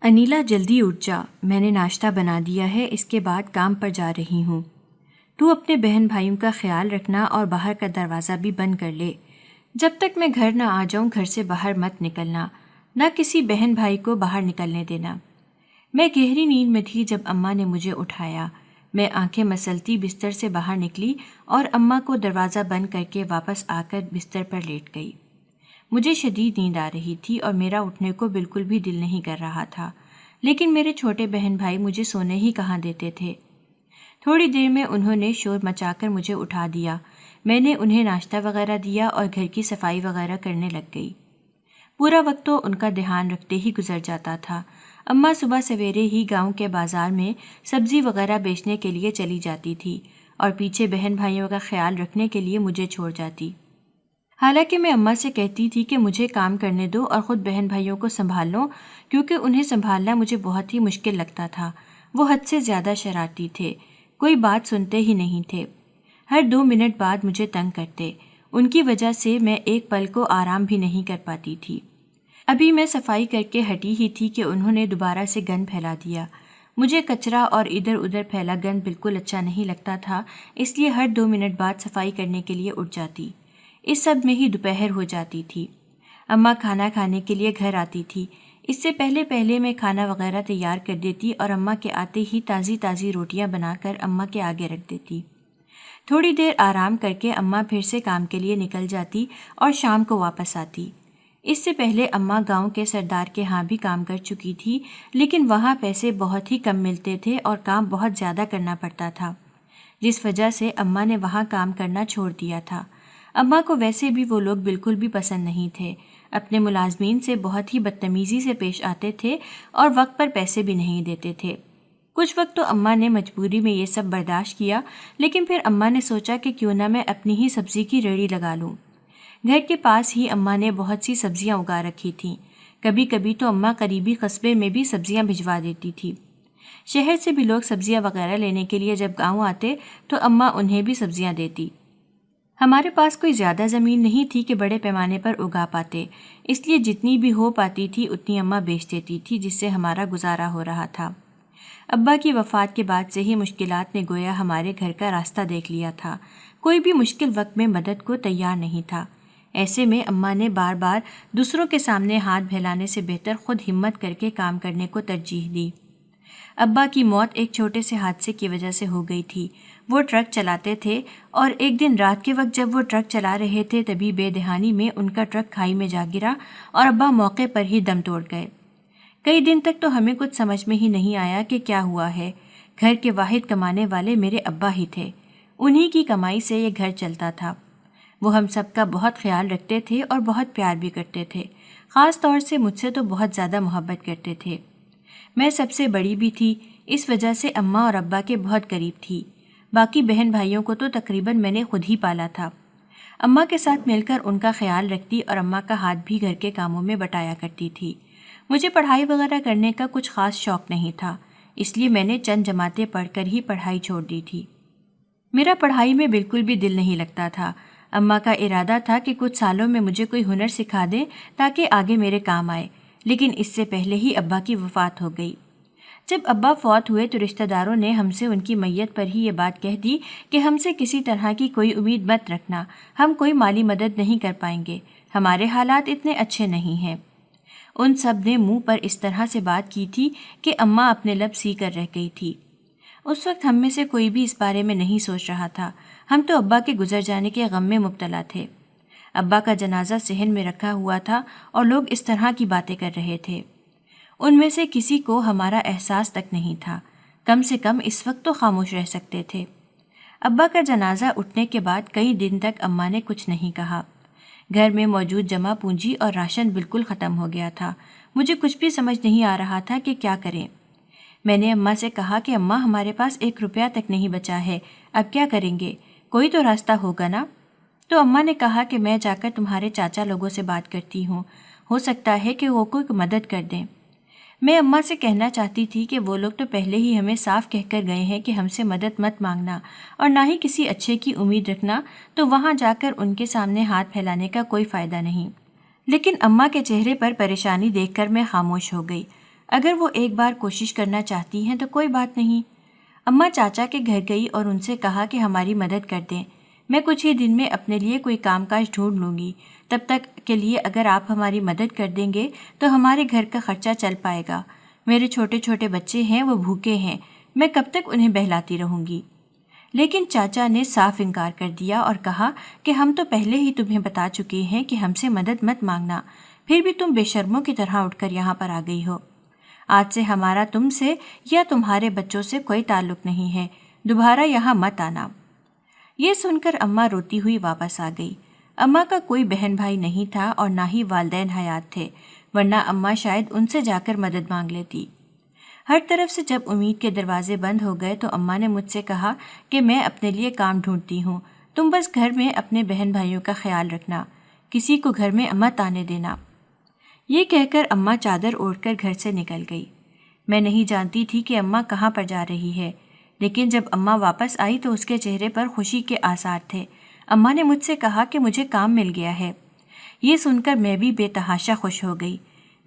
انیلا جلدی اٹھ جا، میں نے ناشتہ بنا دیا ہے، اس کے بعد کام پر جا رہی ہوں۔ تو اپنے بہن بھائیوں کا خیال رکھنا اور باہر کا دروازہ بھی بند کر لے۔ جب تک میں گھر نہ آ جاؤں گھر سے باہر مت نکلنا، نہ کسی بہن بھائی کو باہر نکلنے دینا۔ میں گہری نیند میں تھی جب اماں نے مجھے اٹھایا۔ میں آنکھیں مسلتی بستر سے باہر نکلی اور اماں کو دروازہ بند کر کے واپس آ کر بستر پر لیٹ گئی۔ مجھے شدید نیند آ رہی تھی اور میرا اٹھنے کو بالکل بھی دل نہیں کر رہا تھا، لیکن میرے چھوٹے بہن بھائی مجھے سونے ہی کہاں دیتے تھے۔ تھوڑی دیر میں انہوں نے شور مچا کر مجھے اٹھا دیا۔ میں نے انہیں ناشتہ وغیرہ دیا اور گھر کی صفائی وغیرہ کرنے لگ گئی۔ پورا وقت تو ان کا دھیان رکھتے ہی گزر جاتا تھا۔ اماں صبح سویرے ہی گاؤں کے بازار میں سبزی وغیرہ بیچنے کے لیے چلی جاتی تھی اور پیچھے بہن بھائیوں کا خیال رکھنے کے لیے مجھے چھوڑ جاتی۔ حالانکہ میں اماں سے کہتی تھی کہ مجھے کام کرنے دو اور خود بہن بھائیوں کو سنبھال لو، کیونکہ انہیں سنبھالنا مجھے بہت ہی مشکل لگتا تھا۔ وہ حد سے زیادہ شرارتی تھے، کوئی بات سنتے ہی نہیں تھے، ہر 2 منٹ بعد مجھے تنگ کرتے۔ ان کی وجہ سے میں ایک پل کو آرام بھی نہیں کر پاتی تھی۔ ابھی میں صفائی کر کے ہٹی ہی تھی کہ انہوں نے دوبارہ سے گند پھیلا دیا۔ مجھے کچرا اور ادھر ادھر پھیلا گند بالکل اچھا نہیں لگتا تھا، اس لیے ہر 2 منٹ بعد صفائی کرنے کے لیے اٹھ جاتی۔ اس سب میں ہی دوپہر ہو جاتی تھی۔ اماں کھانا کھانے کے لیے گھر آتی تھی۔ اس سے پہلے میں کھانا وغیرہ تیار کر دیتی اور اماں کے آتے ہی تازی روٹیاں بنا کر اماں کے آگے رکھ دیتی۔ تھوڑی دیر آرام کر کے اماں پھر سے کام کے لیے نکل جاتی اور شام کو واپس آتی۔ اس سے پہلے اماں گاؤں کے سردار کے ہاں بھی کام کر چکی تھی، لیکن وہاں پیسے بہت ہی کم ملتے تھے اور کام بہت زیادہ کرنا پڑتا تھا، جس وجہ سے اماں نے وہاں کام کرنا چھوڑ دیا تھا۔ اماں کو ویسے بھی وہ لوگ بالکل بھی پسند نہیں تھے، اپنے ملازمین سے بہت ہی بدتمیزی سے پیش آتے تھے اور وقت پر پیسے بھی نہیں دیتے تھے۔ کچھ وقت تو اماں نے مجبوری میں یہ سب برداشت کیا، لیکن پھر اماں نے سوچا کہ کیوں نہ میں اپنی ہی سبزی کی ریڑھی لگا لوں۔ گھر کے پاس ہی اماں نے بہت سی سبزیاں اگا رکھی تھیں۔ کبھی کبھی تو اماں قریبی قصبے میں بھی سبزیاں بھجوا دیتی تھی۔ شہر سے بھی لوگ سبزیاں وغیرہ لینے کے لیے جب گاؤں آتے تو اماں انہیں بھی سبزیاں دیتی۔ ہمارے پاس کوئی زیادہ زمین نہیں تھی کہ بڑے پیمانے پر اگا پاتے، اس لیے جتنی بھی ہو پاتی تھی اتنی اماں بیچ دیتی تھی، جس سے ہمارا گزارا ہو رہا تھا۔ ابا کی وفات کے بعد سے ہی مشکلات نے گویا ہمارے گھر کا راستہ دیکھ لیا تھا۔ کوئی بھی مشکل وقت میں مدد کو تیار نہیں تھا۔ ایسے میں اماں نے بار بار دوسروں کے سامنے ہاتھ پھیلانے سے بہتر خود ہمت کر کے کام کرنے کو ترجیح دی۔ ابا کی موت ایک چھوٹے سے حادثے کی وجہ سے ہو گئی تھی۔ وہ ٹرک چلاتے تھے اور ایک دن رات کے وقت جب وہ ٹرک چلا رہے تھے تبھی بے دہانی میں ان کا ٹرک کھائی میں جا گرا اور ابا موقع پر ہی دم توڑ گئے۔ کئی دن تک تو ہمیں کچھ سمجھ میں ہی نہیں آیا کہ کیا ہوا ہے۔ گھر کے واحد کمانے والے میرے ابا ہی تھے، انہی کی کمائی سے یہ گھر چلتا تھا۔ وہ ہم سب کا بہت خیال رکھتے تھے اور بہت پیار بھی کرتے تھے، خاص طور سے مجھ سے تو بہت زیادہ محبت کرتے تھے۔ میں سب سے بڑی بھی تھی، اس وجہ سے اماں اور ابا کے بہت قریب تھی۔ باقی بہن بھائیوں کو تو تقریباً میں نے خود ہی پالا تھا۔ اماں کے ساتھ مل کر ان کا خیال رکھتی اور اماں کا ہاتھ بھی گھر کے کاموں میں بٹایا کرتی تھی۔ مجھے پڑھائی وغیرہ کرنے کا کچھ خاص شوق نہیں تھا، اس لیے میں نے چند جماعتیں پڑھ کر ہی پڑھائی چھوڑ دی تھی۔ میرا پڑھائی میں بالکل بھی دل نہیں لگتا تھا۔ اماں کا ارادہ تھا کہ کچھ سالوں میں مجھے کوئی ہنر سکھا دیں تاکہ آگے میرے کام آئے، لیکن اس سے پہلے ہی ابا کی وفات ہو گئی۔ جب ابا فوت ہوئے تو رشتہ داروں نے ہم سے ان کی میت پر ہی یہ بات کہہ دی کہ ہم سے کسی طرح کی کوئی امید مت رکھنا، ہم کوئی مالی مدد نہیں کر پائیں گے، ہمارے حالات اتنے اچھے نہیں ہیں۔ ان سب نے منہ پر اس طرح سے بات کی تھی کہ اماں اپنے لب سی کر رہ گئی تھی۔ اس وقت ہم میں سے کوئی بھی اس بارے میں نہیں سوچ رہا تھا، ہم تو ابا کے گزر جانے کے غم میں مبتلا تھے۔ ابا کا جنازہ صحن میں رکھا ہوا تھا اور لوگ اس طرح کی باتیں کر رہے تھے۔ ان میں سے کسی کو ہمارا احساس تک نہیں تھا، کم سے کم اس وقت تو خاموش رہ سکتے تھے۔ ابا کا جنازہ اٹھنے کے بعد کئی دن تک اماں نے کچھ نہیں کہا۔ گھر میں موجود جمع پونجی اور راشن بالکل ختم ہو گیا تھا۔ مجھے کچھ بھی سمجھ نہیں آ رہا تھا کہ کیا کریں۔ میں نے اماں سے کہا کہ اماں ہمارے پاس 1 روپیہ تک نہیں بچا ہے، اب کیا کریں گے؟ کوئی تو راستہ ہوگا نا؟ تو اماں نے کہا کہ میں جا کر تمہارے چاچا لوگوں سے بات کرتی ہوں، ہو سکتا ہے کہ وہ کوئی مدد کر دیں۔ میں اماں سے کہنا چاہتی تھی کہ وہ لوگ تو پہلے ہی ہمیں صاف کہہ کر گئے ہیں کہ ہم سے مدد مت مانگنا اور نہ ہی کسی اچھے کی امید رکھنا، تو وہاں جا کر ان کے سامنے ہاتھ پھیلانے کا کوئی فائدہ نہیں۔ لیکن اماں کے چہرے پر پریشانی دیکھ کر میں خاموش ہو گئی۔ اگر وہ ایک بار کوشش کرنا چاہتی ہیں تو کوئی بات نہیں۔ اماں چاچا کے گھر گئی اور ان سے کہا کہ ہماری مدد کر دیں، میں کچھ ہی دن میں اپنے لیے کوئی کام کاج ڈھونڈ لوں گی، تب تک کے لیے اگر آپ ہماری مدد کر دیں گے تو ہمارے گھر کا خرچہ چل پائے گا۔ میرے چھوٹے چھوٹے بچے ہیں، وہ بھوکے ہیں، میں کب تک انہیں بہلاتی رہوں گی؟ لیکن چاچا نے صاف انکار کر دیا اور کہا کہ ہم تو پہلے ہی تمہیں بتا چکے ہیں کہ ہم سے مدد مت مانگنا، پھر بھی تم بے شرموں کی طرح اٹھ کر یہاں پر آ گئی ہو۔ آج سے ہمارا تم سے یا تمہارے بچوں سے کوئی تعلق نہیں ہے، دوبارہ یہاں مت آنا۔ یہ سن کر اماں روتی ہوئی واپس آ گئی۔ اماں کا کوئی بہن بھائی نہیں تھا اور نہ ہی والدین حیات تھے، ورنہ اماں شاید ان سے جا کر مدد مانگ لیتی۔ ہر طرف سے جب امید کے دروازے بند ہو گئے تو اماں نے مجھ سے کہا کہ میں اپنے لیے کام ڈھونڈتی ہوں، تم بس گھر میں اپنے بہن بھائیوں کا خیال رکھنا، کسی کو گھر میں مت آنے دینا۔ یہ کہہ کر اماں چادر اوڑھ کر گھر سے نکل گئی۔ میں نہیں جانتی تھی کہ اماں کہاں پر جا رہی ہے، لیکن جب اماں واپس آئی تو اس کے چہرے پر خوشی کے آثار تھے۔ اماں نے مجھ سے کہا کہ مجھے کام مل گیا ہے۔ یہ سن کر میں بھی بے تحاشا خوش ہو گئی۔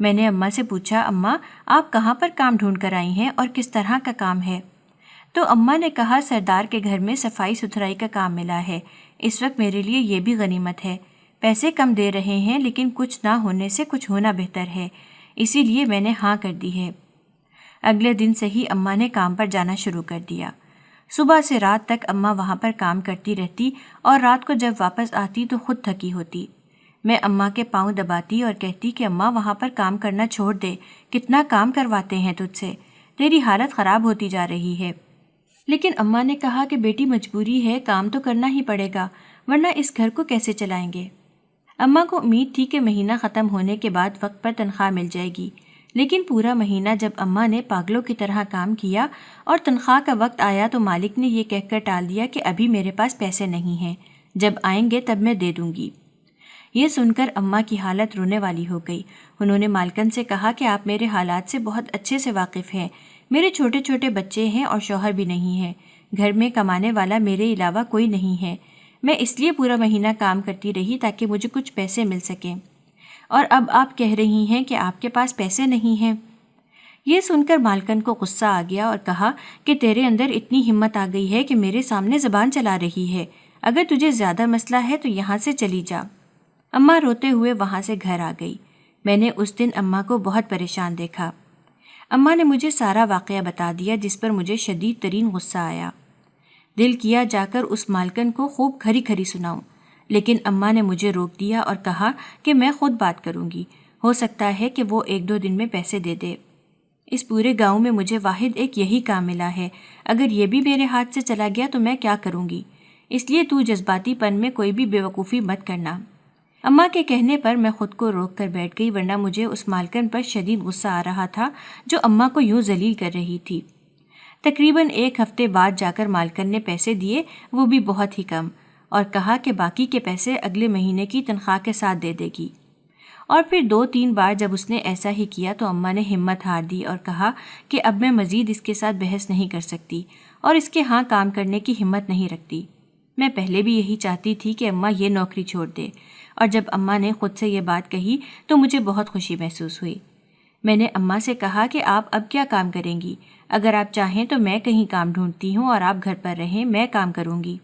میں نے اماں سے پوچھا، اماں آپ کہاں پر کام ڈھونڈ کر آئی ہیں اور کس طرح کا کام ہے؟ تو اماں نے کہا سردار کے گھر میں صفائی ستھرائی کا کام ملا ہے، اس وقت میرے لیے یہ بھی غنیمت ہے، پیسے کم دے رہے ہیں لیکن کچھ نہ ہونے سے کچھ ہونا بہتر ہے، اسی لیے میں نے ہاں کر دی ہے۔ اگلے دن سے ہی اماں نے کام پر جانا شروع کر دیا۔ صبح سے رات تک اماں وہاں پر کام کرتی رہتی اور رات کو جب واپس آتی تو خود تھکی ہوتی۔ میں اماں کے پاؤں دباتی اور کہتی کہ اماں وہاں پر کام کرنا چھوڑ دے، کتنا کام کرواتے ہیں تجھ سے، تیری حالت خراب ہوتی جا رہی ہے۔ لیکن اماں نے کہا کہ بیٹی مجبوری ہے، کام تو کرنا ہی پڑے گا، ورنہ اس گھر کو کیسے چلائیں گے؟ اماں کو امید تھی کہ مہینہ ختم ہونے کے بعد وقت پر تنخواہ مل جائے گی، لیکن پورا مہینہ جب اماں نے پاگلوں کی طرح کام کیا اور تنخواہ کا وقت آیا تو مالک نے یہ کہہ کر ٹال دیا کہ ابھی میرے پاس پیسے نہیں ہیں، جب آئیں گے تب میں دے دوں گی۔ یہ سن کر اماں کی حالت رونے والی ہو گئی۔ انہوں نے مالکن سے کہا کہ آپ میرے حالات سے بہت اچھے سے واقف ہیں، میرے چھوٹے چھوٹے بچے ہیں اور شوہر بھی نہیں ہے، گھر میں کمانے والا میرے علاوہ کوئی نہیں ہے، میں اس لیے پورا مہینہ کام کرتی رہی تاکہ مجھے کچھ پیسے مل سکیں، اور اب آپ کہہ رہی ہیں کہ آپ کے پاس پیسے نہیں ہیں۔ یہ سن کر مالکن کو غصہ آ گیا اور کہا کہ تیرے اندر اتنی ہمت آ گئی ہے کہ میرے سامنے زبان چلا رہی ہے، اگر تجھے زیادہ مسئلہ ہے تو یہاں سے چلی جا۔ اماں روتے ہوئے وہاں سے گھر آ گئی۔ میں نے اس دن اماں کو بہت پریشان دیکھا۔ اماں نے مجھے سارا واقعہ بتا دیا جس پر مجھے شدید ترین غصہ آیا۔ دل کیا جا کر اس مالکن کو خوب کھری کھری سناؤں، لیکن اماں نے مجھے روک دیا اور کہا کہ میں خود بات کروں گی، ہو سکتا ہے کہ وہ 1-2 دن میں پیسے دے دے۔ اس پورے گاؤں میں مجھے واحد ایک یہی کام ملا ہے، اگر یہ بھی میرے ہاتھ سے چلا گیا تو میں کیا کروں گی؟ اس لیے تو جذباتی پن میں کوئی بھی بے وقوفی مت کرنا۔ اماں کے کہنے پر میں خود کو روک کر بیٹھ گئی، ورنہ مجھے اس مالکن پر شدید غصہ آ رہا تھا جو اماں کو یوں ذلیل کر رہی تھی۔ تقریباً 1 ہفتے بعد جا کر مالکن نے پیسے دیے، وہ بھی بہت ہی کم، اور کہا کہ باقی کے پیسے اگلے مہینے کی تنخواہ کے ساتھ دے دے گی۔ اور پھر 2-3 بار جب اس نے ایسا ہی کیا تو اماں نے ہمت ہار دی اور کہا کہ اب میں مزید اس کے ساتھ بحث نہیں کر سکتی اور اس کے ہاں کام کرنے کی ہمت نہیں رکھتی۔ میں پہلے بھی یہی چاہتی تھی کہ اماں یہ نوکری چھوڑ دے، اور جب اماں نے خود سے یہ بات کہی تو مجھے بہت خوشی محسوس ہوئی۔ میں نے اماں سے کہا کہ آپ اب کیا کام کریں گی؟ اگر آپ چاہیں تو میں کہیں کام ڈھونڈتی ہوں اور آپ گھر پر رہیں، میں کام کروں گی۔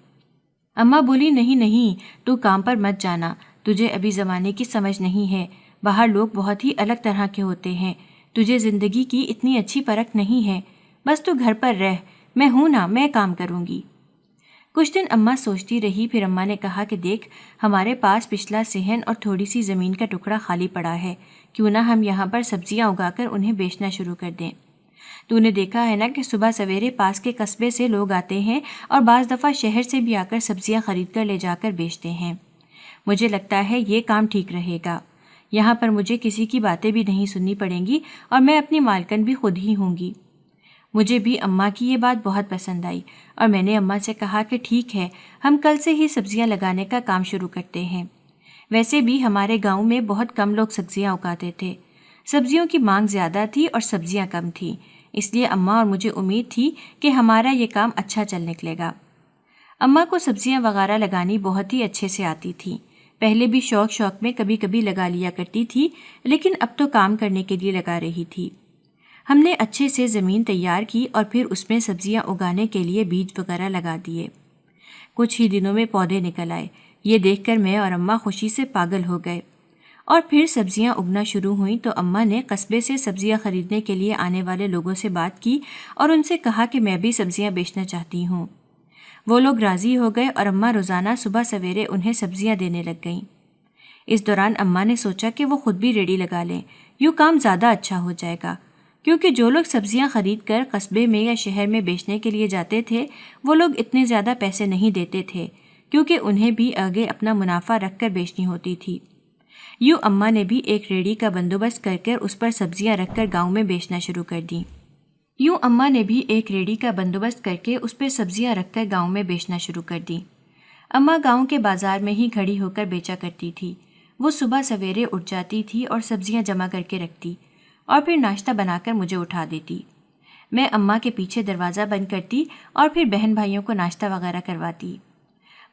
اماں بولی نہیں نہیں، تو کام پر مت جانا، تجھے ابھی زمانے کی سمجھ نہیں ہے، باہر لوگ بہت ہی الگ طرح کے ہوتے ہیں، تجھے زندگی کی اتنی اچھی پرکھ نہیں ہے، بس تو گھر پر رہ، میں ہوں نا، میں کام کروں گی۔ کچھ دن اماں سوچتی رہی، پھر اماں نے کہا کہ دیکھ، ہمارے پاس پچھلا صحن اور تھوڑی سی زمین کا ٹکڑا خالی پڑا ہے، کیوں نہ ہم یہاں پر سبزیاں اگا کر انہیں بیچنا شروع کر دیں۔ تو نے دیکھا ہے نا کہ صبح سویرے پاس کے قصبے سے لوگ آتے ہیں اور بعض دفعہ شہر سے بھی آ کر سبزیاں خرید کر لے جا کر بیچتے ہیں۔ مجھے لگتا ہے یہ کام ٹھیک رہے گا، یہاں پر مجھے کسی کی باتیں بھی نہیں سننی پڑیں گی اور میں اپنی مالکن بھی خود ہی ہوں گی۔ مجھے بھی اماں کی یہ بات بہت پسند آئی اور میں نے اماں سے کہا کہ ٹھیک ہے، ہم کل سے ہی سبزیاں لگانے کا کام شروع کرتے ہیں۔ ویسے بھی ہمارے گاؤں میں بہت کم لوگ سبزیاں اگاتے تھے، سبزیوں کی مانگ زیادہ تھی اور سبزیاں کم تھیں، اس لیے اماں اور مجھے امید تھی کہ ہمارا یہ کام اچھا چل نکلے گا۔ اماں کو سبزیاں وغیرہ لگانی بہت ہی اچھے سے آتی تھی، پہلے بھی شوق میں کبھی کبھی لگا لیا کرتی تھی، لیکن اب تو کام کرنے کے لیے لگا رہی تھی۔ ہم نے اچھے سے زمین تیار کی اور پھر اس میں سبزیاں اگانے کے لیے بیج وغیرہ لگا دیے۔ کچھ ہی دنوں میں پودے نکل آئے۔ یہ دیکھ کر میں اور اماں خوشی سے پاگل ہو گئے۔ اور پھر سبزیاں اگنا شروع ہوئیں تو اماں نے قصبے سے سبزیاں خریدنے کے لیے آنے والے لوگوں سے بات کی اور ان سے کہا کہ میں بھی سبزیاں بیچنا چاہتی ہوں۔ وہ لوگ راضی ہو گئے اور اماں روزانہ صبح سویرے انہیں سبزیاں دینے لگ گئیں۔ اس دوران اماں نے سوچا کہ وہ خود بھی ریڑھی لگا لیں، یوں کام زیادہ اچھا ہو جائے گا، کیونکہ جو لوگ سبزیاں خرید کر قصبے میں یا شہر میں بیچنے کے لیے جاتے تھے وہ لوگ اتنے زیادہ پیسے نہیں دیتے تھے، کیونکہ انہیں بھی آگے اپنا منافع رکھ کر بیچنی ہوتی تھی۔ یوں اماں نے بھی ایک ریڑھی کا بندوبست کر اس پر سبزیاں رکھ کر گاؤں میں بیچنا شروع کر دیں۔ اماں گاؤں کے بازار میں ہی کھڑی ہو کر بیچا کرتی تھی۔ وہ صبح سویرے اٹھ جاتی تھی اور سبزیاں جمع کر کے رکھتی اور پھر ناشتہ بنا کر مجھے اٹھا دیتی۔ میں اماں کے پیچھے دروازہ بند کرتی اور پھر بہن بھائیوں کو ناشتہ وغیرہ کرواتی۔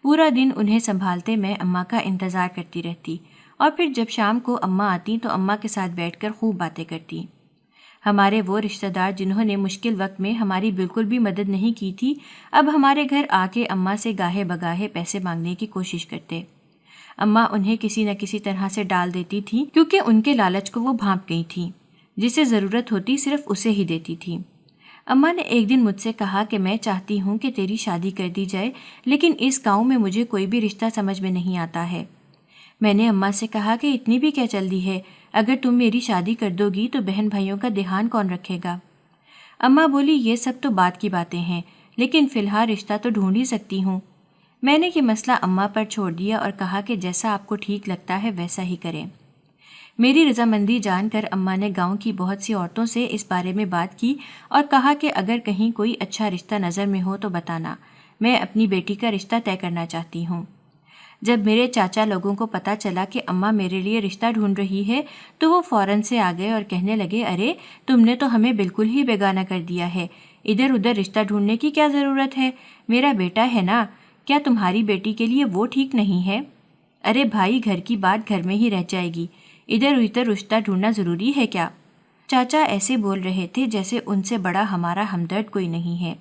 پورا دن انہیں سنبھالتے میں اماں کا انتظار کرتی رہتی اور پھر جب شام کو اماں آتی تو اماں کے ساتھ بیٹھ کر خوب باتیں کرتی۔ ہمارے وہ رشتہ دار جنہوں نے مشکل وقت میں ہماری بالکل بھی مدد نہیں کی تھی اب ہمارے گھر آ کے اماں سے گاہے بگاہے پیسے مانگنے کی کوشش کرتے۔ اماں انہیں کسی نہ کسی طرح سے ڈال دیتی تھی کیونکہ ان کے لالچ کو وہ بھانپ گئی تھیں۔ جسے ضرورت ہوتی صرف اسے ہی دیتی تھی۔ اماں نے ایک دن مجھ سے کہا کہ میں چاہتی ہوں کہ تیری شادی کر دی جائے، لیکن اس گاؤں میں مجھے کوئی بھی رشتہ سمجھ میں نہیں آتا ہے۔ میں نے اماں سے کہا کہ اتنی بھی کیا جلدی ہے، اگر تم میری شادی کر دو گی تو بہن بھائیوں کا دھیان کون رکھے گا؟ اماں بولی یہ سب تو بات کی باتیں ہیں، لیکن فی الحال رشتہ تو ڈھونڈ ہی سکتی ہوں۔ میں نے یہ مسئلہ اماں پر چھوڑ دیا اور کہا کہ جیسا آپ کو ٹھیک لگتا ہے ویسا ہی کریں۔ میری رضامندی جان کر اماں نے گاؤں کی بہت سی عورتوں سے اس بارے میں بات کی اور کہا کہ اگر کہیں کوئی اچھا رشتہ نظر میں ہو تو بتانا، میں اپنی بیٹی کا رشتہ طے کرنا چاہتی ہوں۔ جب میرے چاچا لوگوں کو پتہ چلا کہ اماں میرے لیے رشتہ ڈھونڈ رہی ہے تو وہ فوراً سے آ گئے اور کہنے لگے، ارے تم نے تو ہمیں بالکل ہی بیگانہ کر دیا ہے، ادھر ادھر رشتہ ڈھونڈنے کی کیا ضرورت ہے؟ میرا بیٹا ہے نا، کیا تمہاری بیٹی کے لیے وہ ٹھیک نہیں ہے؟ ارے بھائی گھر کی بات گھر میں ہی رہ جائے گی، ادھر ادھر رشتہ ڈھونڈنا ضروری ہے کیا؟ چاچا ایسے بول رہے تھے جیسے ان سے بڑا ہمارا ہمدرد کوئی نہیں ہے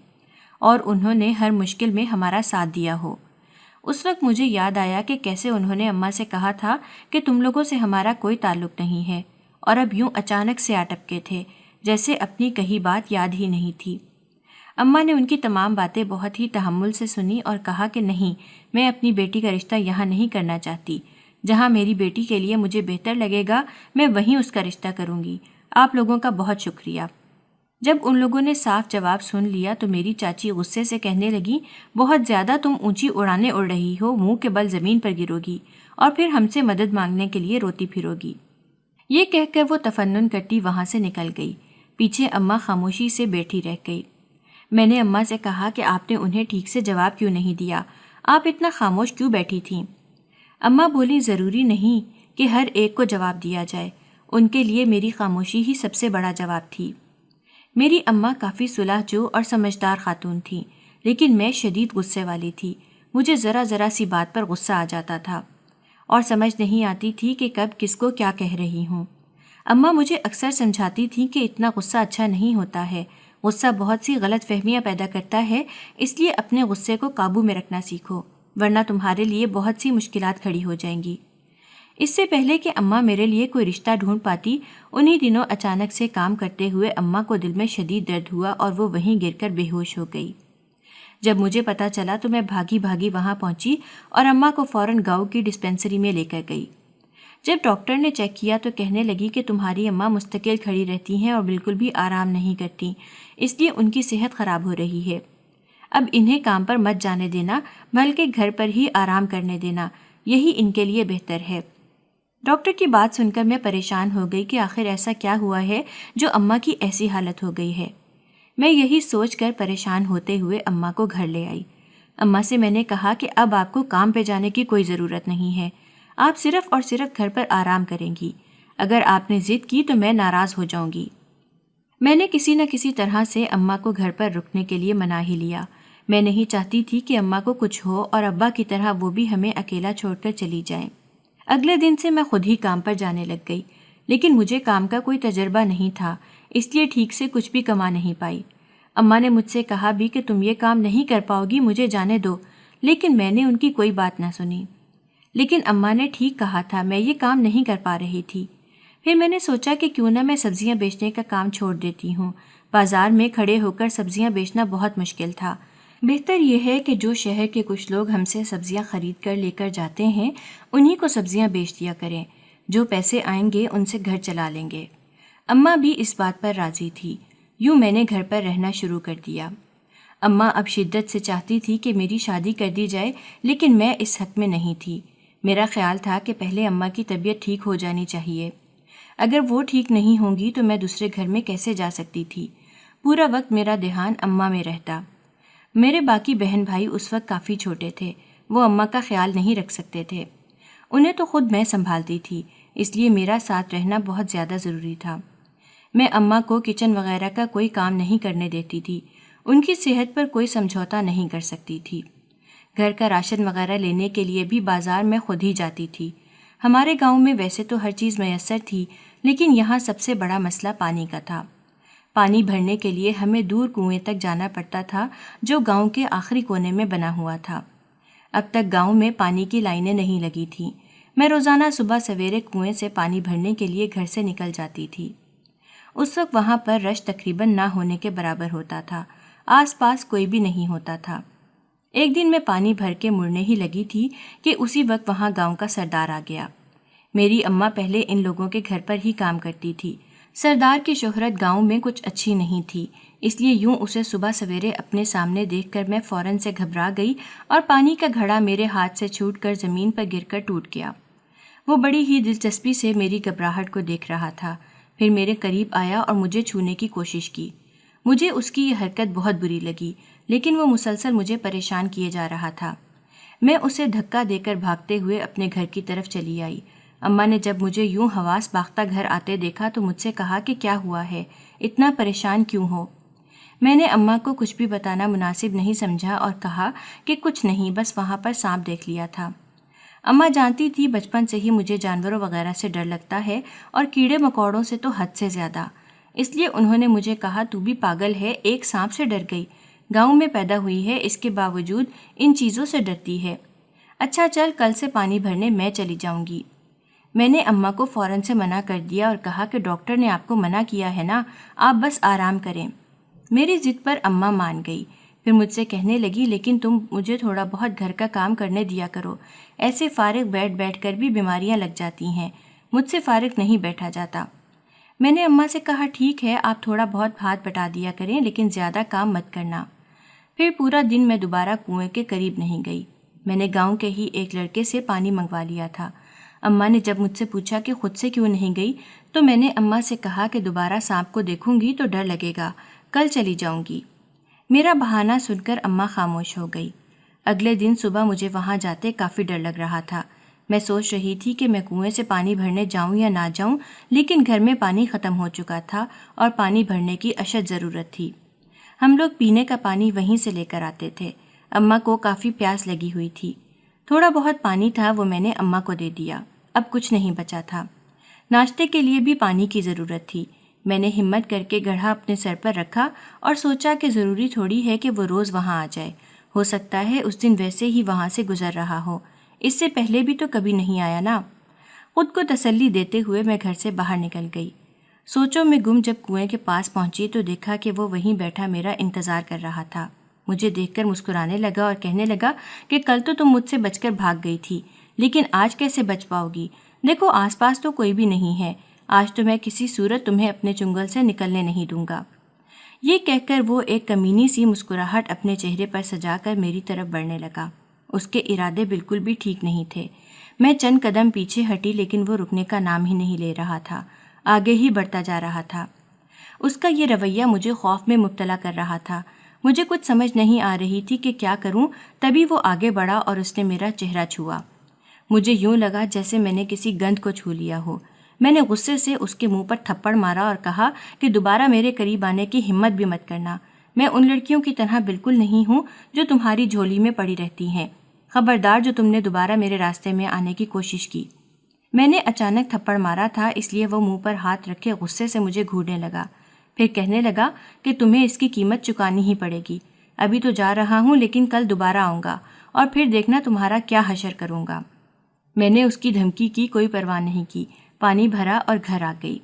اور انہوں نے ہر مشکل میں ہمارا ساتھ دیا ہو۔ اس وقت مجھے یاد آیا کہ کیسے انہوں نے اماں سے کہا تھا کہ تم لوگوں سے ہمارا کوئی تعلق نہیں ہے، اور اب یوں اچانک سے آ ٹپکے تھے جیسے اپنی کہی بات یاد ہی نہیں تھی۔ اماں نے ان کی تمام باتیں بہت ہی تحمل سے سنی اور کہا کہ نہیں، میں اپنی بیٹی کا رشتہ یہاں نہیں کرنا چاہتی، جہاں میری بیٹی کے لیے مجھے بہتر لگے گا میں وہیں اس کا رشتہ کروں گی۔ آپ لوگوں کا بہت شکریہ۔ جب ان لوگوں نے صاف جواب سن لیا تو میری چاچی غصے سے کہنے لگی، بہت زیادہ تم اونچی اڑانے اڑ رہی ہو، منہ کے بل زمین پر گرو گی اور پھر ہم سے مدد مانگنے کے لیے روتی پھرو گی۔ یہ کہہ کر وہ تفنن کرتی وہاں سے نکل گئی۔ پیچھے اماں خاموشی سے بیٹھی رہ گئی۔ میں نے اماں سے کہا کہ آپ نے انہیں ٹھیک سے جواب کیوں نہیں دیا؟ آپ اتنا خاموش کیوں بیٹھی تھیں؟ اماں بولی، ضروری نہیں کہ ہر ایک کو جواب دیا جائے، ان کے لیے میری خاموشی ہی سب سے بڑا جواب تھی۔ میری اماں کافی صلح جو اور سمجھدار خاتون تھیں، لیکن میں شدید غصے والی تھی۔ مجھے ذرا ذرا سی بات پر غصہ آ جاتا تھا اور سمجھ نہیں آتی تھی کہ کب کس کو کیا کہہ رہی ہوں۔ اماں مجھے اکثر سمجھاتی تھیں کہ اتنا غصہ اچھا نہیں ہوتا ہے، غصہ بہت سی غلط فہمیاں پیدا کرتا ہے، اس لیے اپنے غصے کو قابو میں رکھنا سیکھو، ورنہ تمہارے لیے بہت سی مشکلات کھڑی ہو جائیں گی۔ اس سے پہلے کہ اماں میرے لیے کوئی رشتہ ڈھونڈ پاتی، انہی دنوں اچانک سے کام کرتے ہوئے اماں کو دل میں شدید درد ہوا اور وہ وہیں گر کر بے ہوش ہو گئی۔ جب مجھے پتہ چلا تو میں بھاگی بھاگی وہاں پہنچی اور اماں کو فوراً گاؤں کی ڈسپینسری میں لے کر گئی۔ جب ڈاکٹر نے چیک کیا تو کہنے لگی کہ تمہاری اماں مستقل کھڑی رہتی ہیں اور بالکل بھی آرام نہیں کرتی، اس لیے ان کی صحت خراب ہو رہی ہے۔ اب انہیں کام پر مت جانے دینا، بلکہ گھر پر ہی آرام کرنے دینا، یہی ان کے لیے بہتر ہے۔ ڈاکٹر کی بات سن کر میں پریشان ہو گئی کہ آخر ایسا کیا ہوا ہے جو اماں کی ایسی حالت ہو گئی ہے۔ میں یہی سوچ کر پریشان ہوتے ہوئے اماں کو گھر لے آئی۔ اماں سے میں نے کہا کہ اب آپ کو کام پہ جانے کی کوئی ضرورت نہیں ہے، آپ صرف اور صرف گھر پر آرام کریں گی۔ اگر آپ نے ضد کی تو میں ناراض ہو جاؤں گی۔ میں نے کسی نہ کسی طرح سے اماں کو گھر پر رکنے کے لیے منا ہی لیا۔ میں نہیں چاہتی تھی کہ اماں کو کچھ ہو اور ابا کی طرح وہ بھی ہمیں اکیلا چھوڑ کر چلی جائیں۔ اگلے دن سے میں خود ہی کام پر جانے لگ گئی، لیکن مجھے کام کا کوئی تجربہ نہیں تھا، اس لیے ٹھیک سے کچھ بھی کما نہیں پائی۔ اماں نے مجھ سے کہا بھی کہ تم یہ کام نہیں کر پاؤ گی، مجھے جانے دو، لیکن میں نے ان کی کوئی بات نہ سنی۔ لیکن اماں نے ٹھیک کہا تھا، میں یہ کام نہیں کر پا رہی تھی۔ پھر میں نے سوچا کہ کیوں نہ میں سبزیاں بیچنے کا کام چھوڑ دیتی ہوں۔ بازار میں کھڑے ہو کر سبزیاں بیچنا بہت مشکل تھا۔ بہتر یہ ہے کہ جو شہر کے کچھ لوگ ہم سے سبزیاں خرید کر لے کر جاتے ہیں انہی کو سبزیاں بیچ دیا کریں، جو پیسے آئیں گے ان سے گھر چلا لیں گے۔ اماں بھی اس بات پر راضی تھی۔ یوں میں نے گھر پر رہنا شروع کر دیا۔ اماں اب شدت سے چاہتی تھی کہ میری شادی کر دی جائے، لیکن میں اس حق میں نہیں تھی۔ میرا خیال تھا کہ پہلے اماں کی طبیعت ٹھیک ہو جانی چاہیے۔ اگر وہ ٹھیک نہیں ہوں گی تو میں دوسرے گھر میں کیسے جا سکتی تھی؟ پورا وقت میرا دھیان اماں میں رہتا۔ میرے باقی بہن بھائی اس وقت کافی چھوٹے تھے، وہ اماں کا خیال نہیں رکھ سکتے تھے۔ انہیں تو خود میں سنبھالتی تھی، اس لیے میرا ساتھ رہنا بہت زیادہ ضروری تھا۔ میں اماں کو کچن وغیرہ کا کوئی کام نہیں کرنے دیتی تھی، ان کی صحت پر کوئی سمجھوتا نہیں کر سکتی تھی۔ گھر کا راشن وغیرہ لینے کے لیے بھی بازار میں خود ہی جاتی تھی۔ ہمارے گاؤں میں ویسے تو ہر چیز میسر تھی، لیکن یہاں سب سے بڑا مسئلہ پانی کا تھا۔ پانی بھرنے کے لیے ہمیں دور کنویں تک جانا پڑتا تھا، جو گاؤں کے آخری کونے میں بنا ہوا تھا۔ اب تک گاؤں میں پانی کی لائنیں نہیں لگی تھیں۔ میں روزانہ صبح سویرے کنویں سے پانی بھرنے کے لیے گھر سے نکل جاتی تھی۔ اس وقت وہاں پر رش تقریباً نہ ہونے کے برابر ہوتا تھا، آس پاس کوئی بھی نہیں ہوتا تھا۔ ایک دن میں پانی بھر کے مڑنے ہی لگی تھی کہ اسی وقت وہاں گاؤں کا سردار آ گیا۔ میری اماں پہلے ان لوگوں کے گھر پر ہی کام کرتی تھی۔ سردار کی شہرت گاؤں میں کچھ اچھی نہیں تھی، اس لیے یوں اسے صبح سویرے اپنے سامنے دیکھ کر میں فوراً سے گھبرا گئی اور پانی کا گھڑا میرے ہاتھ سے چھوٹ کر زمین پر گر کر ٹوٹ گیا۔ وہ بڑی ہی دلچسپی سے میری گھبراہٹ کو دیکھ رہا تھا، پھر میرے قریب آیا اور مجھے چھونے کی کوشش کی۔ مجھے اس کی یہ حرکت بہت بری لگی، لیکن وہ مسلسل مجھے پریشان کیے جا رہا تھا۔ میں اسے دھکا دے کر بھاگتے ہوئے اپنے گھر کی طرف چلی آئی۔ اماں نے جب مجھے یوں حواس باختہ گھر آتے دیکھا تو مجھ سے کہا کہ کیا ہوا ہے، اتنا پریشان کیوں ہو؟ میں نے اماں کو کچھ بھی بتانا مناسب نہیں سمجھا اور کہا کہ کچھ نہیں، بس وہاں پر سانپ دیکھ لیا تھا۔ اماں جانتی تھی بچپن سے ہی مجھے جانوروں وغیرہ سے ڈر لگتا ہے اور کیڑے مکوڑوں سے تو حد سے زیادہ، اس لیے انہوں نے مجھے کہا تو بھی پاگل ہے، ایک سانپ سے ڈر گئی، گاؤں میں پیدا ہوئی ہے، اس کے باوجود ان چیزوں سے ڈرتی ہے۔ اچھا چل، کل سے پانی بھرنے میں چلی جاؤں گی۔ میں نے اماں کو فوراً سے منع کر دیا اور کہا کہ ڈاکٹر نے آپ کو منع کیا ہے نا، آپ بس آرام کریں۔ میری ضد پر اماں مان گئی، پھر مجھ سے کہنے لگی لیکن تم مجھے تھوڑا بہت گھر کا کام کرنے دیا کرو، ایسے فارغ بیٹھ کر بھی بیماریاں لگ جاتی ہیں، مجھ سے فارغ نہیں بیٹھا جاتا۔ میں نے اماں سے کہا ٹھیک ہے، آپ تھوڑا بہت ہاتھ بٹا دیا کریں لیکن زیادہ کام مت کرنا۔ پھر پورا دن میں دوبارہ کنویں کے قریب نہیں گئی۔ میں نے گاؤں کے ہی ایک لڑکے سے پانی منگوا لیا تھا۔ اماں نے جب مجھ سے پوچھا کہ خود سے کیوں نہیں گئی تو میں نے اماں سے کہا کہ دوبارہ سانپ کو دیکھوں گی تو ڈر لگے گا، کل چلی جاؤں گی۔ میرا بہانہ سن کر اماں خاموش ہو گئی۔ اگلے دن صبح مجھے وہاں جاتے کافی ڈر لگ رہا تھا۔ میں سوچ رہی تھی کہ میں کنویں سے پانی بھرنے جاؤں یا نہ جاؤں، لیکن گھر میں پانی ختم ہو چکا تھا اور پانی بھرنے کی اشد ضرورت تھی۔ ہم لوگ پینے کا پانی وہیں سے لے کر آتے تھے۔ اماں کو کافی پیاس لگی ہوئی تھی، تھوڑا بہت پانی تھا وہ میں نے اماں کو دے دیا، اب کچھ نہیں بچا تھا۔ ناشتے کے لیے بھی پانی کی ضرورت تھی۔ میں نے ہمت کر کے گڑھا اپنے سر پر رکھا اور سوچا کہ ضروری تھوڑی ہے کہ وہ روز وہاں آ جائے، ہو سکتا ہے اس دن ویسے ہی وہاں سے گزر رہا ہو، اس سے پہلے بھی تو کبھی نہیں آیا نا۔ خود کو تسلی دیتے ہوئے میں گھر سے باہر نکل گئی۔ سوچوں میں گم جب کنویں کے پاس پہنچی تو دیکھا کہ وہ وہیں بیٹھا میرا انتظار کر رہا تھا۔ مجھے دیکھ کر مسکرانے لگا اور کہنے لگا کہ کل تو تم مجھ سے بچ کر بھاگ گئی تھی، لیکن آج کیسے بچ پاؤ گی؟ دیکھو آس پاس تو کوئی بھی نہیں ہے، آج تو میں کسی صورت تمہیں اپنے چنگل سے نکلنے نہیں دوں گا۔ یہ کہہ کر وہ ایک کمینی سی مسکراہٹ اپنے چہرے پر سجا کر میری طرف بڑھنے لگا۔ اس کے ارادے بالکل بھی ٹھیک نہیں تھے۔ میں چند قدم پیچھے ہٹی لیکن وہ رکنے کا نام ہی نہیں لے رہا تھا، آگے ہی بڑھتا جا رہا تھا۔ اس کا یہ رویہ مجھے خوف میں مبتلا کر رہا تھا۔ مجھے کچھ سمجھ نہیں آ رہی تھی کہ کیا کروں، تبھی وہ آگے بڑھا اور اس نے میرا چہرہ چھوا۔ مجھے یوں لگا جیسے میں نے کسی گند کو چھو لیا ہو۔ میں نے غصے سے اس کے منہ پر تھپڑ مارا اور کہا کہ دوبارہ میرے قریب آنے کی ہمت بھی مت کرنا۔ میں ان لڑکیوں کی طرح بالکل نہیں ہوں جو تمہاری جھولی میں پڑی رہتی ہیں۔ خبردار جو تم نے دوبارہ میرے راستے میں آنے کی کوشش کی۔ میں نے اچانک تھپڑ مارا تھا، اس لیے وہ منہ پر ہاتھ رکھے غصے سے مجھے گھورنے لگا۔ پھر کہنے لگا کہ تمہیں اس کی قیمت چکانی ہی پڑے گی. ابھی تو جا رہا ہوں لیکن کل دوبارہ آؤں گا اور پھر دیکھنا تمہارا کیا حشر کروں گا. میں نے اس کی دھمکی کی کوئی پرواہ نہیں کی، پانی بھرا اور گھر آ گئی.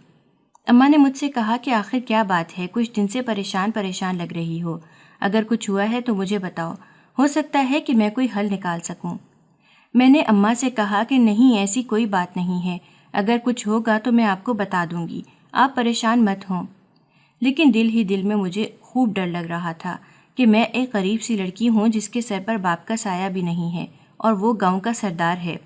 اماں نے مجھ سے کہا کہ آخر کیا بات ہے، کچھ دن سے پریشان لگ رہی ہو. اگر کچھ ہوا ہے تو مجھے بتاؤ، ہو سکتا ہے کہ میں کوئی حل نکال سکوں. میں نے اماں سے کہا کہ نہیں، ایسی کوئی بات نہیں ہے، اگر کچھ ہوگا تو میں آپ کو بتا دوں گی، آپ پریشان مت ہوں. لیکن دل ہی دل میں مجھے خوب ڈر لگ رہا تھا کہ میں ایک غریب سی لڑکی ہوں جس کے سر پر باپ کا سایہ بھی نہیں ہے اور وہ گاؤں کا سردار ہے.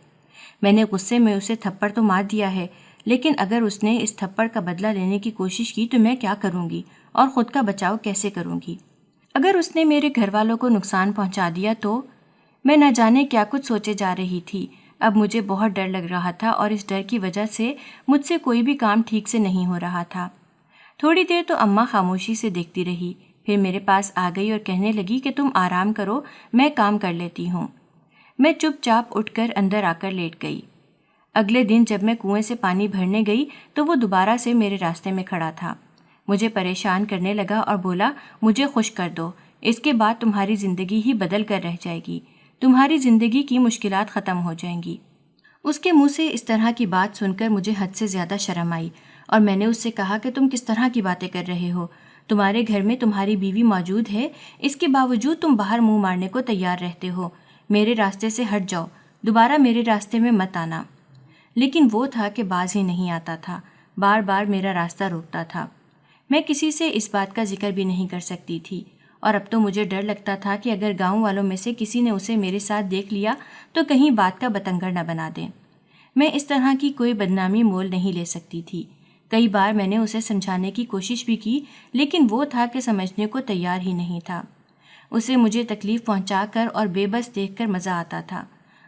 میں نے غصے میں اسے تھپڑ تو مار دیا ہے، لیکن اگر اس نے اس تھپڑ کا بدلہ لینے کی کوشش کی تو میں کیا کروں گی اور خود کا بچاؤ کیسے کروں گی؟ اگر اس نے میرے گھر والوں کو نقصان پہنچا دیا تو؟ میں نہ جانے کیا کچھ سوچے جا رہی تھی. اب مجھے بہت ڈر لگ رہا تھا اور اس ڈر کی وجہ سے مجھ سے کوئی بھی کام ٹھیک سے نہیں ہو رہا تھا. تھوڑی دیر تو اماں خاموشی سے دیکھتی رہی، پھر میرے پاس آ گئی اور کہنے لگی کہ تم آرام کرو، میں کام کر لیتی ہوں. میں چپ چاپ اٹھ کر اندر آ کر لیٹ گئی. اگلے دن جب میں کنویں سے پانی بھرنے گئی تو وہ دوبارہ سے میرے راستے میں کھڑا تھا. مجھے پریشان کرنے لگا اور بولا، مجھے خوش کر دو، اس کے بعد تمہاری زندگی ہی بدل کر رہ جائے گی، تمہاری زندگی کی مشکلات ختم ہو جائیں گی. اس کے منہ سے اس طرح کی بات سن کر مجھے حد سے زیادہ شرم آئی اور میں نے اس سے کہا کہ تم کس طرح کی باتیں کر رہے ہو؟ تمہارے گھر میں تمہاری بیوی موجود ہے، اس کے باوجود تم باہر منہ مارنے کو تیار رہتے ہو. میرے راستے سے ہٹ جاؤ، دوبارہ میرے راستے میں مت آنا. لیکن وہ تھا کہ باز ہی نہیں آتا تھا، بار بار میرا راستہ روکتا تھا. میں کسی سے اس بات کا ذکر بھی نہیں کر سکتی تھی اور اب تو مجھے ڈر لگتا تھا کہ اگر گاؤں والوں میں سے کسی نے اسے میرے ساتھ دیکھ لیا تو کہیں بات کا بتنگڑ نہ بنا دیں. میں اس طرح کی کوئی بدنامی مول نہیں لے سکتی تھی. کئی بار میں نے اسے سمجھانے کی کوشش بھی کی، لیکن وہ تھا کہ سمجھنے کو تیار ہی نہیں تھا. اسے مجھے تکلیف پہنچا کر اور بے بس دیکھ کر مزہ آتا تھا.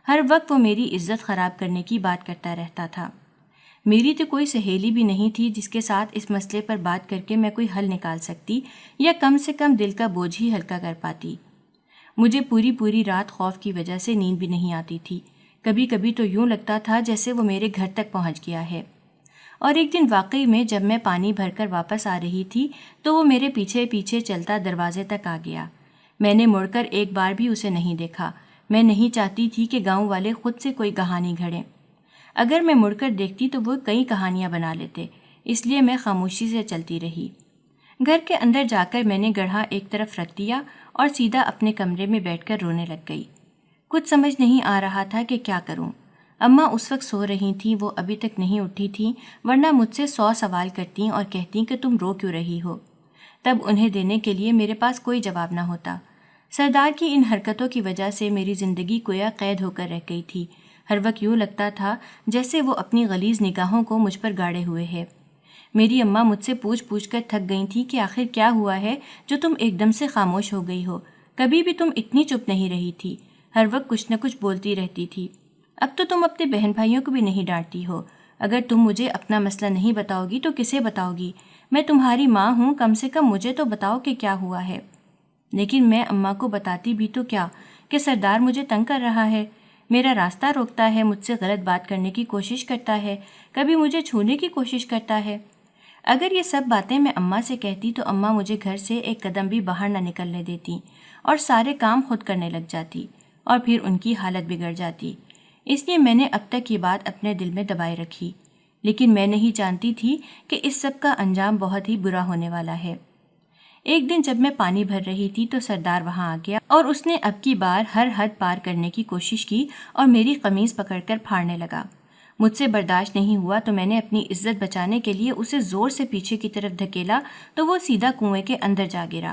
ہر وقت وہ میری عزت خراب کرنے کی بات کرتا رہتا تھا. میری تو کوئی سہیلی بھی نہیں تھی جس کے ساتھ اس مسئلے پر بات کر کے میں کوئی حل نکال سکتی یا کم سے کم دل کا بوجھ ہی ہلکا کر پاتی. مجھے پوری رات خوف کی وجہ سے نیند بھی نہیں آتی تھی. کبھی کبھی تو یوں لگتا تھا جیسے وہ میرے گھر تک پہنچ گیا ہے. اور ایک دن واقعی میں جب میں پانی بھر کر واپس آ رہی تھی تو وہ میرے پیچھے پیچھے چلتا دروازے تک آ گیا. میں نے مڑ کر ایک بار بھی اسے نہیں دیکھا. میں نہیں چاہتی تھی کہ گاؤں والے خود سے کوئی کہانی گھڑیں. اگر میں مڑ کر دیکھتی تو وہ کئی کہانیاں بنا لیتے، اس لیے میں خاموشی سے چلتی رہی. گھر کے اندر جا کر میں نے گڑھا ایک طرف رکھ دیا اور سیدھا اپنے کمرے میں بیٹھ کر رونے لگ گئی. کچھ سمجھ نہیں آ رہا تھا کہ کیا کروں. اماں اس وقت سو رہی تھیں، وہ ابھی تک نہیں اٹھی تھیں، ورنہ مجھ سے 100 سوال کرتیں اور کہتیں کہ تم رو کیوں رہی ہو. تب انہیں دینے کے لیے میرے پاس کوئی جواب نہ ہوتا. سردار کی ان حرکتوں کی وجہ سے میری زندگی گویا قید ہو کر رہ گئی تھی. ہر وقت یوں لگتا تھا جیسے وہ اپنی غلیظ نگاہوں کو مجھ پر گاڑے ہوئے ہے. میری اماں مجھ سے پوچھ کر تھک گئی تھیں کہ آخر کیا ہوا ہے جو تم ایک دم سے خاموش ہو گئی ہو؟ کبھی بھی تم اتنی چپ نہیں رہی تھی، ہر وقت کچھ نہ کچھ بولتی رہتی تھی. اب تو تم اپنے بہن بھائیوں کو بھی نہیں ڈانٹتی ہو. اگر تم مجھے اپنا مسئلہ نہیں بتاؤ گی تو کسے بتاؤ گی؟ میں تمہاری ماں ہوں، کم سے کم مجھے تو بتاؤ کہ کیا ہوا ہے. لیکن میں اماں کو بتاتی بھی تو کیا کہ سردار مجھے تنگ کر رہا ہے، میرا راستہ روکتا ہے، مجھ سے غلط بات کرنے کی کوشش کرتا ہے، کبھی مجھے چھونے کی کوشش کرتا ہے. اگر یہ سب باتیں میں اماں سے کہتی تو اماں مجھے گھر سے ایک قدم بھی باہر نہ نکلنے دیتی اور سارے کام خود کرنے لگ جاتی اور پھر ان کی حالت بگڑ جاتی. اس لیے میں نے اب تک یہ بات اپنے دل میں دبائے رکھی. لیکن میں نہیں جانتی تھی کہ اس سب کا انجام بہت ہی برا ہونے والا ہے. ایک دن جب میں پانی بھر رہی تھی تو سردار وہاں آ گیا اور اس نے اب کی بار ہر حد پار کرنے کی کوشش کی اور میری قمیض پکڑ کر پھاڑنے لگا. مجھ سے برداشت نہیں ہوا تو میں نے اپنی عزت بچانے کے لیے اسے زور سے پیچھے کی طرف دھکیلا تو وہ سیدھا کنویں کے اندر جا گرا.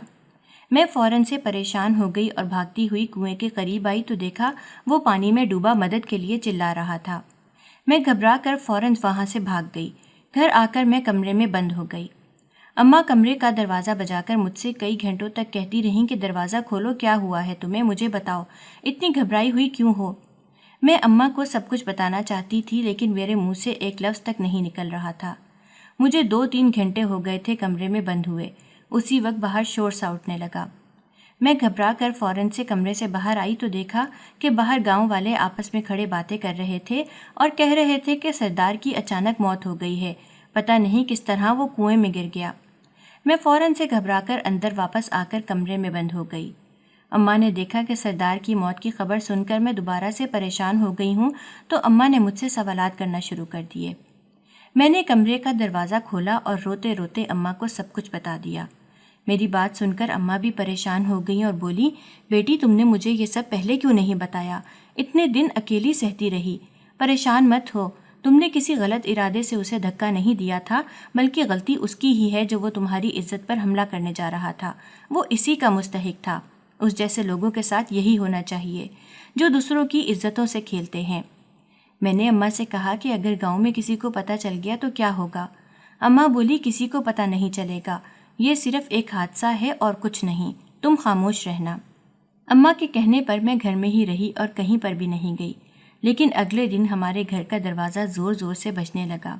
میں فوراً سے پریشان ہو گئی اور بھاگتی ہوئی کنویں کے قریب آئی تو دیکھا وہ پانی میں ڈوبا مدد کے لیے چلا رہا تھا. میں گھبرا کر فوراً وہاں سے بھاگ گئی. گھر آ کر میں کمرے میں بند ہو گئی. اماں کمرے کا دروازہ بجا کر مجھ سے کئی گھنٹوں تک کہتی رہیں کہ دروازہ کھولو، کیا ہوا ہے تمہیں، مجھے بتاؤ، اتنی گھبرائی ہوئی کیوں ہو. میں اماں کو سب کچھ بتانا چاہتی تھی لیکن میرے منہ سے ایک لفظ تک نہیں نکل رہا تھا. مجھے 2-3 گھنٹے ہو گئے تھے کمرے میں بند ہوئے. اسی وقت باہر شور سا اٹھنے لگا. میں گھبرا کر فوراً سے کمرے سے باہر آئی تو دیکھا کہ باہر گاؤں والے آپس میں کھڑے باتیں کر رہے تھے اور کہہ رہے تھے کہ سردار کی اچانک موت ہو گئی ہے، پتہ نہیں کس طرح وہ کنویں میں گر گیا. میں فوراً سے گھبرا کر اندر واپس آ کر کمرے میں بند ہو گئی۔ اماں نے دیکھا کہ سردار کی موت کی خبر سن کر میں دوبارہ سے پریشان ہو گئی ہوں تو اماں نے مجھ سے سوالات کرنا شروع کر دیے۔ میں نے کمرے کا دروازہ کھولا اور روتے روتے اماں کو سب کچھ بتا دیا۔ میری بات سن کر اماں بھی پریشان ہو گئیں اور بولی، بیٹی تم نے مجھے یہ سب پہلے کیوں نہیں بتایا؟ اتنے دن اکیلی سہتی رہی۔ پریشان مت ہو، تم نے کسی غلط ارادے سے اسے دھکا نہیں دیا تھا، بلکہ غلطی اس کی ہی ہے جو وہ تمہاری عزت پر حملہ کرنے جا رہا تھا۔ وہ اسی کا مستحق تھا۔ اس جیسے لوگوں کے ساتھ یہی ہونا چاہیے جو دوسروں کی عزتوں سے کھیلتے ہیں۔ میں نے اماں سے کہا کہ اگر گاؤں میں کسی کو پتہ چل گیا تو کیا ہوگا؟ اماں بولی، کسی کو پتہ نہیں چلے گا، یہ صرف ایک حادثہ ہے اور کچھ نہیں، تم خاموش رہنا۔ اماں کے کہنے پر میں گھر میں ہی رہی اور کہیں پر بھی نہیں گئی، لیکن اگلے دن ہمارے گھر کا دروازہ زور زور سے بجنے لگا۔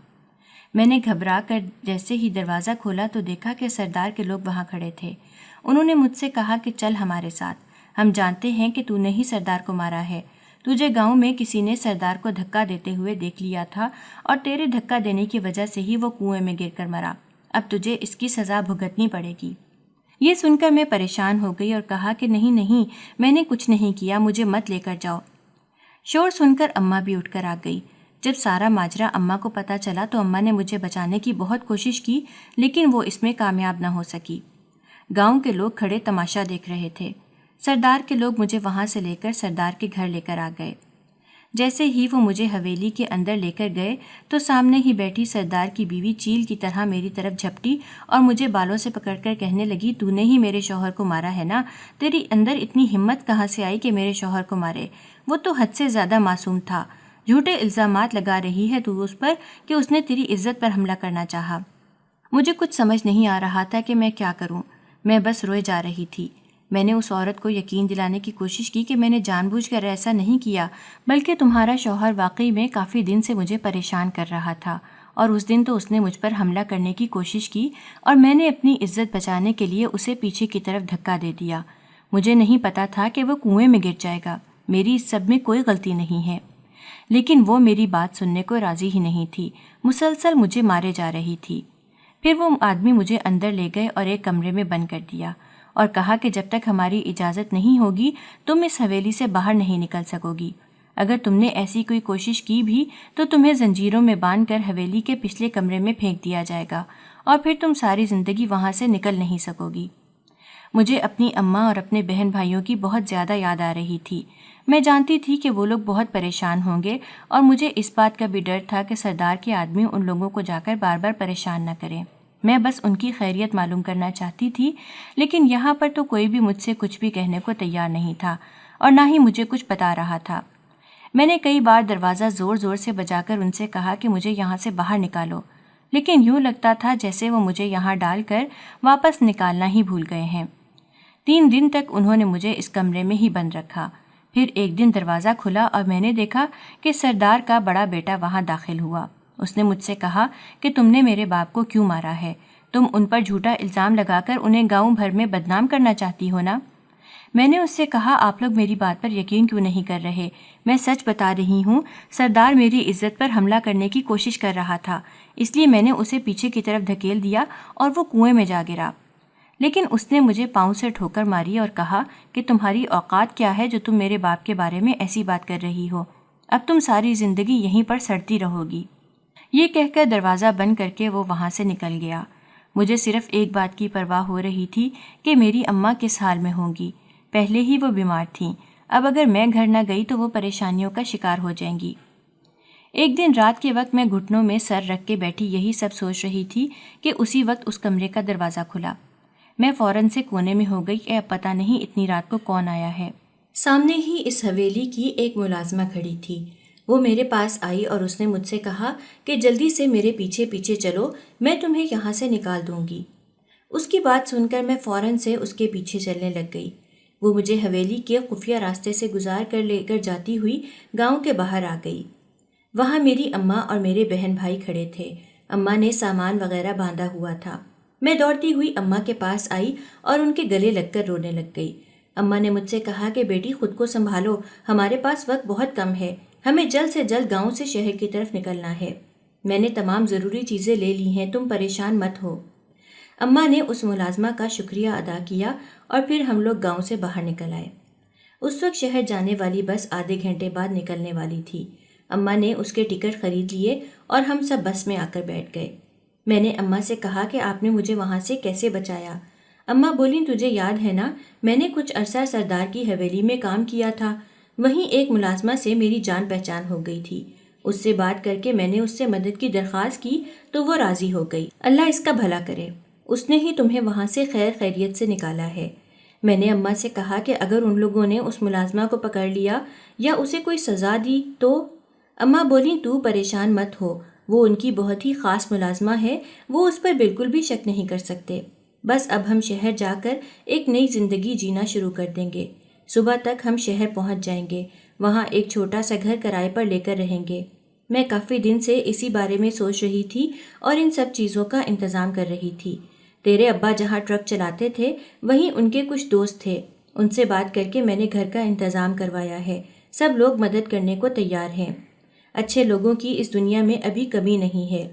میں نے گھبرا کر جیسے ہی دروازہ کھولا تو دیکھا کہ سردار کے لوگ وہاں کھڑے تھے۔ انہوں نے مجھ سے کہا کہ چل ہمارے ساتھ، ہم جانتے ہیں کہ تو نے ہی سردار کو مارا ہے۔ تجھے گاؤں میں کسی نے سردار کو دھکا دیتے ہوئے دیکھ لیا تھا اور تیرے دھکا دینے کی وجہ سے ہی وہ کنویں میں گر کر مرا۔ اب تجھے اس کی سزا بھگتنی پڑے گی۔ یہ سن کر میں پریشان ہو گئی اور کہا کہ نہیں، میں نے کچھ نہیں کیا، مجھے مت لے کر جاؤ۔ شور سن کر اماں بھی اٹھ کر آ گئی۔ جب سارا ماجرا اماں کو پتہ چلا تو اماں نے مجھے بچانے کی بہت کوشش کی، لیکن وہ اس میں کامیاب نہ ہو سکی۔ گاؤں کے لوگ کھڑے تماشا دیکھ رہے تھے۔ سردار کے لوگ مجھے وہاں سے لے کر سردار کے گھر لے کر آ گئے۔ جیسے ہی وہ مجھے حویلی کے اندر لے کر گئے تو سامنے ہی بیٹھی سردار کی بیوی چیل کی طرح میری طرف جھپٹی اور مجھے بالوں سے پکڑ کر کہنے لگی، تو نے ہی میرے شوہر کو مارا ہے نا؟ تیری اندر اتنی ہمت کہاں سے آئی کہ میرے شوہر کو مارے؟ وہ تو حد سے زیادہ معصوم تھا۔ جھوٹے الزامات لگا رہی ہے تو اس پر کہ اس نے تیری عزت پر حملہ کرنا چاہا۔ مجھے کچھ سمجھ نہیں آ رہا تھا کہ میں کیا کروں۔ میں بس روئے جا رہی تھی۔ میں نے اس عورت کو یقین دلانے کی کوشش کی کہ میں نے جان بوجھ کر ایسا نہیں کیا، بلکہ تمہارا شوہر واقعی میں کافی دن سے مجھے پریشان کر رہا تھا، اور اس دن تو اس نے مجھ پر حملہ کرنے کی کوشش کی اور میں نے اپنی عزت بچانے کے لیے اسے پیچھے کی طرف دھکا دے دیا۔ مجھے نہیں پتا تھا کہ وہ کنویں میں گر جائے گا۔ میری اس سب میں کوئی غلطی نہیں ہے۔ لیکن وہ میری بات سننے کو راضی ہی نہیں تھی، مسلسل مجھے مارے جا رہی تھی۔ پھر وہ آدمی مجھے اندر لے گئے اور ایک کمرے میں بند کر دیا اور کہا کہ جب تک ہماری اجازت نہیں ہوگی تم اس حویلی سے باہر نہیں نکل سکو گی۔ اگر تم نے ایسی کوئی کوشش کی بھی تو تمہیں زنجیروں میں باندھ کر حویلی کے پچھلے کمرے میں پھینک دیا جائے گا اور پھر تم ساری زندگی وہاں سے نکل نہیں سکو گی۔ مجھے اپنی اماں اور اپنے بہن بھائیوں کی بہت زیادہ یاد آ رہی تھی۔ میں جانتی تھی کہ وہ لوگ بہت پریشان ہوں گے اور مجھے اس بات کا بھی ڈر تھا کہ سردار کے آدمی ان لوگوں کو جا کر بار بار پریشان نہ کریں۔ میں بس ان کی خیریت معلوم کرنا چاہتی تھی، لیکن یہاں پر تو کوئی بھی مجھ سے کچھ بھی کہنے کو تیار نہیں تھا اور نہ ہی مجھے کچھ بتا رہا تھا۔ میں نے کئی بار دروازہ زور زور سے بجا کر ان سے کہا کہ مجھے یہاں سے باہر نکالو، لیکن یوں لگتا تھا جیسے وہ مجھے یہاں ڈال کر واپس نکالنا ہی بھول گئے ہیں۔ 3 دن تک انہوں نے مجھے اس کمرے میں ہی بند رکھا۔ پھر ایک دن دروازہ کھلا اور میں نے دیکھا کہ سردار کا بڑا بیٹا وہاں داخل ہوا۔ اس نے مجھ سے کہا کہ تم نے میرے باپ کو کیوں مارا ہے؟ تم ان پر جھوٹا الزام لگا کر انہیں گاؤں بھر میں بدنام کرنا چاہتی ہو نا؟ میں نے اس سے کہا، آپ لوگ میری بات پر یقین کیوں نہیں کر رہے؟ میں سچ بتا رہی ہوں، سردار میری عزت پر حملہ کرنے کی کوشش کر رہا تھا، اس لیے میں نے اسے پیچھے کی طرف دھکیل دیا اور وہ کنویں میں جا گرا۔ لیکن اس نے مجھے پاؤں سے ٹھوکر ماری اور کہا کہ تمہاری اوقات کیا ہے جو تم میرے باپ کے بارے میں ایسی بات کر رہی ہو؟ اب تم ساری زندگی یہیں پر سڑتی رہو گی۔ یہ کہہ کر دروازہ بند کر کے وہ وہاں سے نکل گیا۔ مجھے صرف ایک بات کی پرواہ ہو رہی تھی کہ میری اماں کس حال میں ہوں گی۔ پہلے ہی وہ بیمار تھیں، اب اگر میں گھر نہ گئی تو وہ پریشانیوں کا شکار ہو جائیں گی۔ ایک دن رات کے وقت میں گھٹنوں میں سر رکھ کے بیٹھی یہی سب سوچ رہی تھی کہ اسی وقت اس کمرے کا دروازہ کھلا۔ میں فوراً سے کونے میں ہو گئی کہ اب پتہ نہیں اتنی رات کو کون آیا ہے۔ سامنے ہی اس حویلی کی ایک ملازمہ کھڑی تھی۔ وہ میرے پاس آئی اور اس نے مجھ سے کہا کہ جلدی سے میرے پیچھے پیچھے چلو، میں تمہیں یہاں سے نکال دوں گی۔ اس کی بات سن کر میں فوراً سے اس کے پیچھے چلنے لگ گئی۔ وہ مجھے حویلی کے خفیہ راستے سے گزار کر لے کر جاتی ہوئی گاؤں کے باہر آ گئی۔ وہاں میری اماں اور میرے بہن بھائی کھڑے تھے۔ اماں نے سامان وغیرہ باندھا ہوا تھا۔ میں دوڑتی ہوئی اماں کے پاس آئی اور ان کے گلے لگ کر رونے لگ گئی۔ اماں نے مجھ سے کہا کہ بیٹی خود کو سنبھالو، ہمارے پاس وقت بہت کم ہے، ہمیں جلد سے جلد گاؤں سے شہر کی طرف نکلنا ہے۔ میں نے تمام ضروری چیزیں لے لی ہیں، تم پریشان مت ہو۔ اماں نے اس ملازمہ کا شکریہ ادا کیا اور پھر ہم لوگ گاؤں سے باہر نکل آئے۔ اس وقت شہر جانے والی بس آدھے گھنٹے بعد نکلنے والی تھی۔ اماں نے اس کے ٹکٹ خرید لیے اور ہم سب بس میں آ کر بیٹھ گئے۔ میں نے اماں سے کہا کہ آپ نے مجھے وہاں سے کیسے بچایا؟ اماں بولیں تجھے یاد ہے نا، میں نے کچھ عرصہ سردار کی حویلی میں کام کیا تھا، وہیں ایک ملازمہ سے میری جان پہچان ہو گئی تھی، اس سے بات کر کے میں نے اس سے مدد کی درخواست کی تو وہ راضی ہو گئی، اللہ اس کا بھلا کرے، اس نے ہی تمہیں وہاں سے خیر خیریت سے نکالا ہے۔ میں نے اماں سے کہا کہ اگر ان لوگوں نے اس ملازمہ کو پکڑ لیا یا اسے کوئی سزا دی تو؟ اماں بولیں تو پریشان مت ہو، وہ ان کی بہت ہی خاص ملازمہ ہے، وہ اس پر بالکل بھی شک نہیں کر سکتے، بس اب ہم شہر جا کر ایک نئی زندگی جینا شروع کر دیں گے، صبح تک ہم شہر پہنچ جائیں گے، وہاں ایک چھوٹا سا گھر کرائے پر لے کر رہیں گے۔ میں کافی دن سے اسی بارے میں سوچ رہی تھی اور ان سب چیزوں کا انتظام کر رہی تھی۔ تیرے ابا جہاں ٹرک چلاتے تھے وہیں ان کے کچھ دوست تھے، ان سے بات کر کے میں نے گھر کا انتظام کروایا ہے، سب لوگ مدد کرنے کو تیار ہیں، اچھے لوگوں کی اس دنیا میں ابھی کمی نہیں ہے۔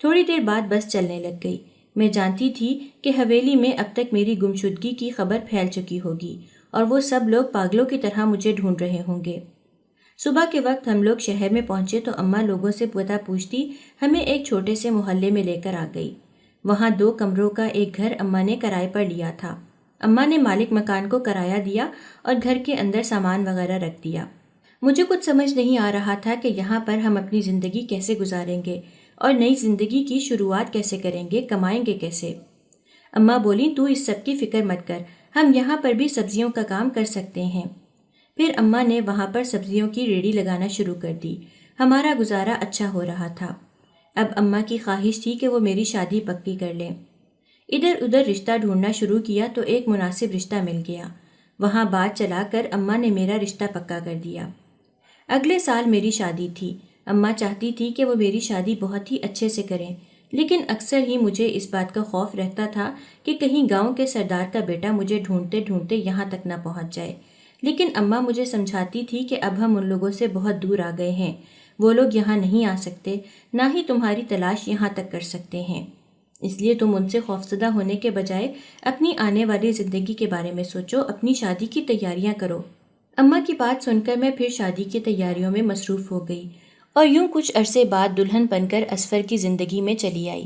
تھوڑی دیر بعد بس چلنے لگ گئی۔ میں جانتی تھی کہ حویلی میں اب تک میری گمشدگی کی خبر پھیل چکی ہوگی اور وہ سب لوگ پاگلوں کی طرح مجھے ڈھونڈ رہے ہوں گے۔ صبح کے وقت ہم لوگ شہر میں پہنچے تو اماں لوگوں سے پتہ پوچھتی ہمیں ایک چھوٹے سے محلے میں لے کر آ گئی۔ وہاں 2 کمروں کا ایک گھر اماں نے کرائے پر لیا تھا۔ اماں نے مالک مکان کو کرایہ دیا اور گھر کے اندر سامان وغیرہ رکھ دیا۔ مجھے کچھ سمجھ نہیں آ رہا تھا کہ یہاں پر ہم اپنی زندگی کیسے گزاریں گے اور نئی زندگی کی شروعات کیسے کریں گے، کمائیں گے کیسے۔ اماں بولیں تو اس سب کی فکر مت کر، ہم یہاں پر بھی سبزیوں کا کام کر سکتے ہیں۔ پھر اماں نے وہاں پر سبزیوں کی ریڑھی لگانا شروع کر دی۔ ہمارا گزارا اچھا ہو رہا تھا۔ اب اماں کی خواہش تھی کہ وہ میری شادی پکی کر لیں۔ ادھر ادھر رشتہ ڈھونڈنا شروع کیا تو ایک مناسب رشتہ مل گیا، وہاں بات چلا کر اماں نے میرا رشتہ پکا کر دیا۔ اگلے سال میری شادی تھی۔ اماں چاہتی تھی کہ وہ میری شادی بہت ہی اچھے سے کریں، لیکن اکثر ہی مجھے اس بات کا خوف رہتا تھا کہ کہیں گاؤں کے سردار کا بیٹا مجھے ڈھونڈتے ڈھونڈتے یہاں تک نہ پہنچ جائے۔ لیکن اماں مجھے سمجھاتی تھی کہ اب ہم ان لوگوں سے بہت دور آ گئے ہیں، وہ لوگ یہاں نہیں آ سکتے، نہ ہی تمہاری تلاش یہاں تک کر سکتے ہیں، اس لیے تم ان سے خوفزدہ ہونے کے بجائے اپنی آنے والی زندگی کے بارے میں سوچو، اپنی شادی کی تیاریاں کرو۔ اماں کی بات سن کر میں پھر شادی کی تیاریوں میں مصروف ہو گئی اور یوں کچھ عرصے بعد دلہن بن کر اسفر کی زندگی میں چلی آئی۔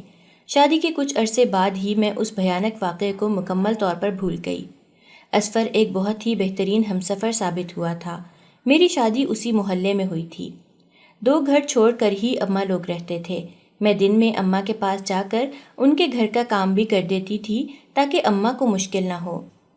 شادی کے کچھ عرصے بعد ہی میں اس بھیانک واقعے کو مکمل طور پر بھول گئی۔ اسفر ایک بہت ہی بہترین ہمسفر ثابت ہوا تھا۔ میری شادی اسی محلے میں ہوئی تھی۔ 2 گھر چھوڑ کر ہی اماں لوگ رہتے تھے۔ میں دن میں اماں کے پاس جا کر ان کے گھر کا کام بھی کر دیتی تھی تاکہ اماں کو مشکل نہ ہو۔